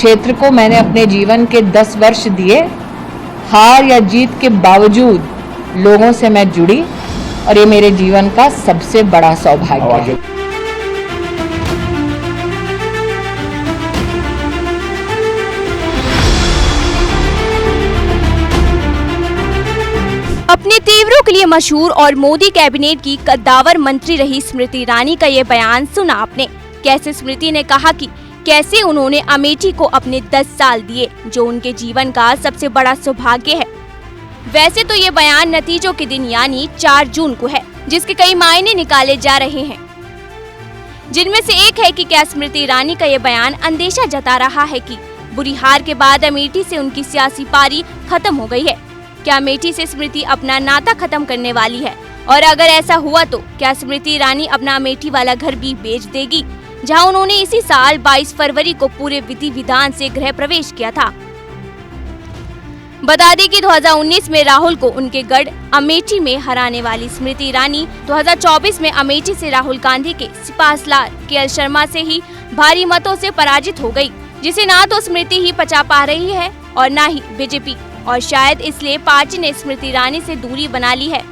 क्षेत्र को मैंने अपने जीवन के 10 वर्ष दिए। हार या जीत के बावजूद लोगों से मैं जुड़ी और ये मेरे जीवन का सबसे बड़ा सौभाग्य है। अपने तेवरों के लिए मशहूर और मोदी कैबिनेट की कद्दावर मंत्री रही स्मृति ईरानी का ये बयान सुना आपने। कैसे स्मृति ने कहा कि कैसे उन्होंने अमेठी को अपने 10 साल दिए, जो उनके जीवन का सबसे बड़ा सौभाग्य है। वैसे तो ये बयान नतीजों के दिन यानी 4 जून को है, जिसके कई मायने निकाले जा रहे हैं, जिनमें से एक है कि क्या स्मृति ईरानी का ये बयान अंदेशा जता रहा है कि बुरी हार के बाद अमेठी से उनकी सियासी पारी खत्म हो गई है। क्या अमेठी से स्मृति अपना नाता खत्म करने वाली है, और अगर ऐसा हुआ तो क्या स्मृति ईरानी अपना अमेठी वाला घर भी बेच देगी, जहां उन्होंने इसी साल 22 फरवरी को पूरे विधि विधान से गृह प्रवेश किया था। बता दें कि 2019 में राहुल को उनके गढ़ अमेठी में हराने वाली स्मृति ईरानी 2024 में अमेठी से राहुल गांधी के सिपाहीलाल के.एल. शर्मा से ही भारी मतों से पराजित हो गई, जिसे ना तो स्मृति ही पचा पा रही है और ना ही बीजेपी, और शायद इसलिए पार्टी ने स्मृति ईरानी से दूरी बना ली है।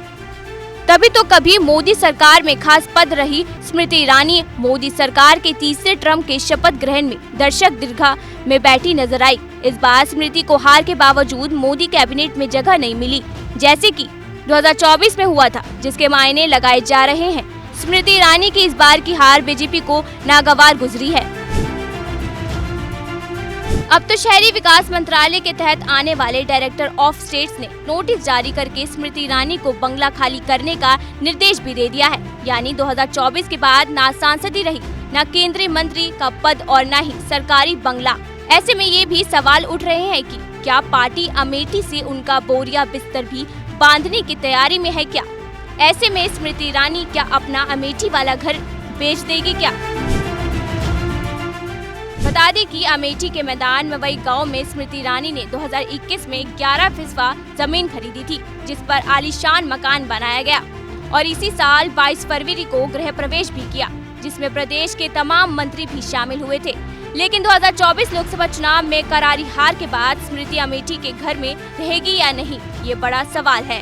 तभी तो कभी मोदी सरकार में खास पद रही स्मृति ईरानी मोदी सरकार के तीसरे टर्म के शपथ ग्रहण में दर्शक दीर्घा में बैठी नजर आई। इस बार स्मृति को हार के बावजूद मोदी कैबिनेट में जगह नहीं मिली, जैसे कि 2024 में हुआ था, जिसके मायने लगाए जा रहे हैं। स्मृति ईरानी की इस बार की हार बीजेपी को नागवार गुजरी है। अब तो शहरी विकास मंत्रालय के तहत आने वाले डायरेक्टर ऑफ स्टेट्स ने नोटिस जारी करके स्मृति ईरानी को बंगला खाली करने का निर्देश भी दे दिया है। यानी 2024 के बाद ना सांसद रही, ना केंद्रीय मंत्री का पद और ना ही सरकारी बंगला। ऐसे में ये भी सवाल उठ रहे हैं कि क्या पार्टी अमेठी से उनका बोरिया बिस्तर भी बांधने की तैयारी में है क्या? ऐसे में स्मृति ईरानी क्या अपना अमेठी वाला घर बेच देगी क्या? बता दें कि अमेठी के मैदान मवई गांव में स्मृति ईरानी ने 2021 में 11 जमीन खरीदी थी, जिस पर आलीशान मकान बनाया गया, और इसी साल 22 फरवरी को गृह प्रवेश भी किया, जिसमें प्रदेश के तमाम मंत्री भी शामिल हुए थे। लेकिन 2024 लोकसभा चुनाव में करारी हार के बाद स्मृति अमेठी के घर में रहेगी या नहीं, ये बड़ा सवाल है।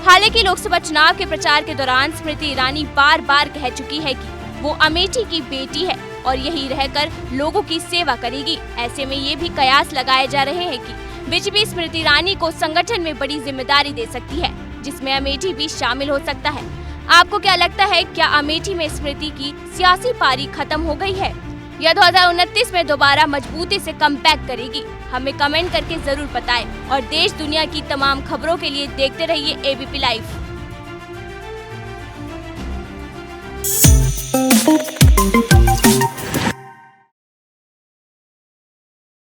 हालांकि लोकसभा चुनाव के प्रचार के दौरान स्मृति ईरानी बार बार कह चुकी है कि वो अमेठी की बेटी है और यही रहकर लोगों की सेवा करेगी। ऐसे में ये भी कयास लगाए जा रहे हैं कि बीजेपी स्मृति ईरानी को संगठन में बड़ी जिम्मेदारी दे सकती है, जिसमें अमेठी भी शामिल हो सकता है। आपको क्या लगता है, क्या अमेठी में स्मृति की सियासी पारी खत्म हो गई है या 2029 में दोबारा मजबूती से कमबैक करेगी? हमें कमेंट करके जरूर बताएं और देश दुनिया की तमाम खबरों के लिए देखते रहिए एबीपी लाइव।